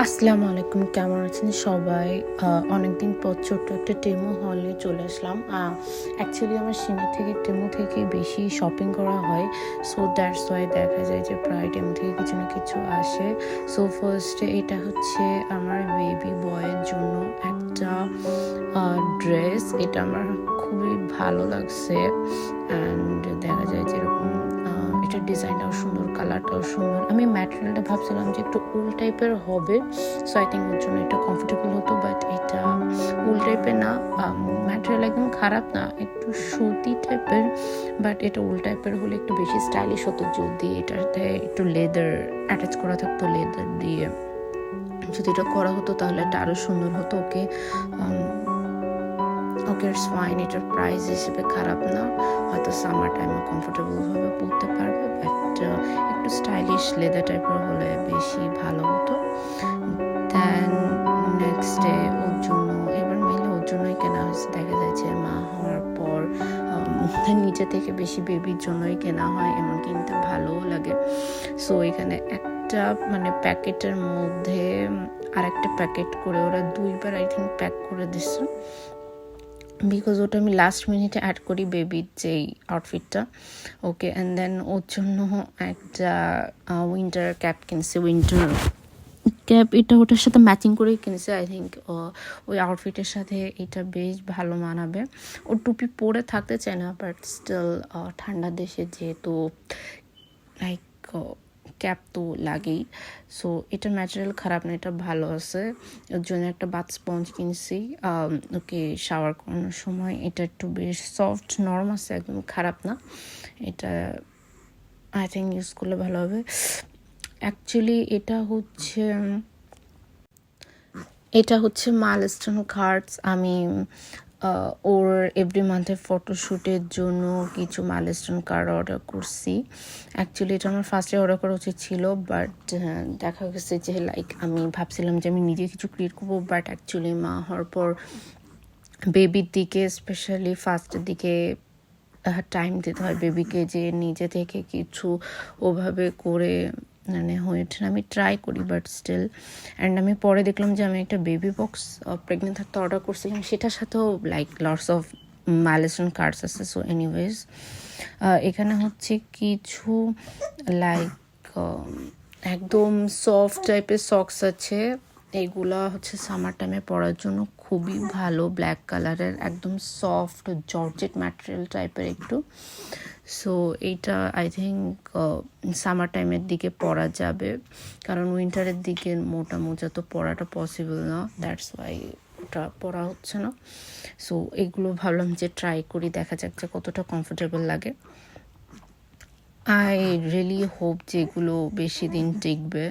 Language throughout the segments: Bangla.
আসসালামু আলাইকুম, কেমন আছেন সবাই? অনেকদিন পর ছোট্ট একটা টেমু হলে চলে আসলাম। অ্যাকচুয়ালি আমার সিনা থেকে টেমু থেকে বেশি শপিং করা হয়, সো দ্যাটস ওয়াই দেখা যায় যে প্রায় টেমু থেকে কিছু না কিছু আসে। সো ফার্স্টে এটা হচ্ছে আমার বেবি বয়ের জন্য একটা ড্রেস। এটা আমার খুবই ভালো লাগছে অ্যান্ড দেখা যায় যেরকম এটার ডিজাইনটাও সুন্দর, কালারটাও সুন্দর। আমি ম্যাটেরিয়ালটা ভাবছিলাম যে একটু উল টাইপের হবে, সো আই থিঙ্ক ওর জন্য এটা কমফোর্টেবল হতো, বাট এটা উল টাইপের না। ম্যাটেরিয়াল একদম খারাপ না, একটু সুতি টাইপের, বাট এটা উল টাইপের হলে একটু বেশি স্টাইলিশ হতো যদি এটাতে একটু লেদার অ্যাটাচ করা থাকতো। লেদার দিয়ে যদি এটা করা হতো তাহলে এটা আরও সুন্দর হতো। ওকে ইটস ফাইন, এটার প্রাইস হিসেবে খারাপ না, হয়তো সামার টাইমে কমফোর্টেবলভাবে পরতে পারবে, বাট একটু স্টাইলিশ লেদার টাইপের হলে বেশি ভালো হতো। দেন নেক্সট ডে ওর জন্য, এবার মেলে ওর জন্যই কেনা হয়েছে। দেখা যাচ্ছে মা হওয়ার পর নিজে থেকে বেশি বেবির জন্যই কেনা হয়, এমন কিনতে ভালোও লাগে। সো এখানে একটা প্যাকেটের মধ্যে আর একটা প্যাকেট করে ওরা দুইবার আই থিঙ্ক প্যাক করে দিচ্ছে, বিকজ ওটা আমি লাস্ট মিনিটে অ্যাড করি বেবির যেই আউটফিটটা। ওকে, অ্যান্ড দেন ওর জন্য একটা উইন্টার ক্যাপ কিনছি। উইন্টার ক্যাপ এটা ওটার সাথে ম্যাচিং করেই কিনেছে। আই থিঙ্ক ওই আউটফিটের সাথে এটা বেশ ভালো মানাবে। ও টুপি পরে থাকতে চায় না, বাট স্টিল ঠান্ডা দেশে যেহেতু লাইক ক্যাপ তো লাগেই। সো এটার ম্যাটেরিয়াল খারাপ না, এটা ভালো আছে। ওর জন্য একটা বাথ স্পঞ্জ কিনছি ওকে শাওয়ার করানোর সময়। এটা একটু বেশ সফট নরম আছে, একদম খারাপ না। এটা আই থিঙ্ক ইউজ করলে ভালো হবে। অ্যাকচুয়ালি এটা হচ্ছে মাইলস্টোন কার্ডস। আমি ওর এভরি মান্থের ফটোশ্যুটের জন্য কিছু মাইলস্টোন কার্ড অর্ডার করছি। অ্যাকচুয়ালি এটা আমার ফার্স্টে অর্ডার করা উচিত ছিল, বাট দেখা গেছে যে লাইক আমি ভাবছিলাম যে আমি নিজে কিছু ক্রিয়েট করবো, বাট অ্যাকচুয়ালি মা হওয়ার পর বেবির দিকে স্পেশালি ফার্স্টের দিকে টাইম দিতে হয় বেবিকে, যে নিজে থেকে কিছু ওভাবে করে হয়ে ওঠে না। আমি ট্রাই করি, বাট স্টিল। অ্যান্ড আমি পরে দেখলাম যে আমি একটা বেবি বক্স প্রেগনেন্ট থাকতে অর্ডার করছিলাম, সেটার সাথেও like lots of milestone cards আছে। সো এনিওয়েজ এখানে হচ্ছে কিছু লাইক একদম সফট টাইপের সক্স আছে। এগুলা হচ্ছে সামার টাইমে পরার জন্য খুবই ভালো, ব্ল্যাক কালারের, একদম সফট জর্জেট ম্যাটেরিয়াল টাইপের একটু। সো এইটা আই থিঙ্ক সামার টাইমের দিকে পরা যাবে, কারণ উইন্টারের দিকে মোটা মোজা তো পরাটা পসিবল না, দ্যাটস ওয়াই ওটা পরা হচ্ছে না। সো এগুলো ভাবলাম যে ট্রাই করি, দেখা যাক যে কতটা কমফোর্টেবল লাগে। আই রিয়েলি হোপ যে এগুলো বেশি দিন টিকবে,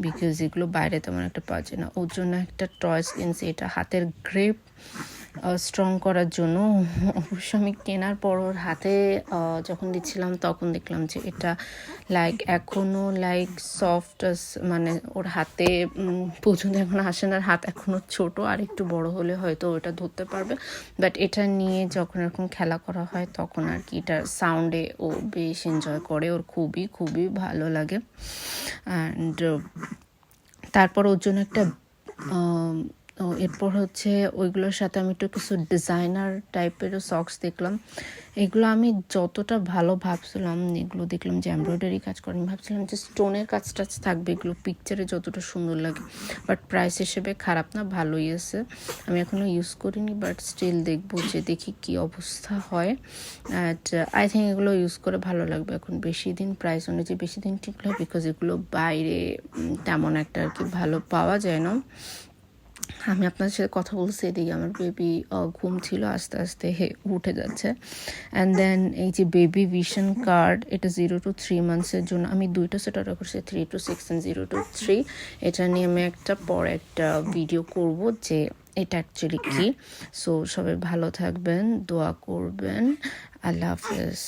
বিকজ এগুলো বাইরে তেমন একটা পাওয়া যায় না। ওর জন্য একটা টয়েস কিনছি, এটা হাতের গ্রিপ স্ট্রং করার জন্য। অবশ্য আমি কেনার পর ওর হাতে যখন দিচ্ছিলাম তখন দেখলাম যে এটা লাইক এখনও লাইক সফট, ওর হাতে পর্যন্ত এখন আসে না, হাত এখনও ছোট, আর একটু বড় হলে হয়তো ওটা ধরতে পারবে। বাট এটা নিয়ে যখন এরকম খেলা করা হয় তখন আর কি এটার সাউন্ডে ও বেশ এনজয় করে, ওর খুবই খুবই ভালো লাগে। অ্যান্ড তারপর ওর জন্য একটা এরপর হচ্ছে ওইগুলোর সাথে আমি একটু কিছু ডিজাইনার টাইপেরও সক্স দেখলাম। এগুলো আমি যতটা ভালো ভাবছিলাম, এগুলো দেখলাম যে এমব্রয়ডারি কাজ করে, আমি ভাবছিলাম যে স্টোনের কাজ টাজ থাকবে, এগুলো পিকচারে যতটা সুন্দর লাগে, বাট প্রাইস হিসেবে খারাপ না, ভালোই আছে। আমি এখনও ইউজ করিনি, বাট স্টিল দেখবো যে দেখি কি অবস্থা হয়। অ্যান্ড আই থিঙ্ক এগুলো ইউজ করে ভালো লাগবে। এখন বেশি দিন প্রাইস অনুযায়ী বেশি দিন টিকলো, বিকজ এগুলো বাইরে তেমন একটা আর কি ভালো পাওয়া যায় না। আমি আপনার সাথে কথা বলছি, এদিকে আমার বেবি ঘুম ছিল, আস্তে আস্তে উঠে যাচ্ছে। অ্যান্ড দেন এই যে বেবি ভিশন কার্ড, এটা 0 to 3 monthsের জন্য আমি দুইটা সেট অর্ডার করছি, 3 to 6 and 0 to 3। এটা নিয়ে আমি একটা ভিডিও করব যে এটা অ্যাকচুয়ালি কি। সো সবাই ভালো থাকবেন, দোয়া করবেন। আল্লাহ হাফেজ।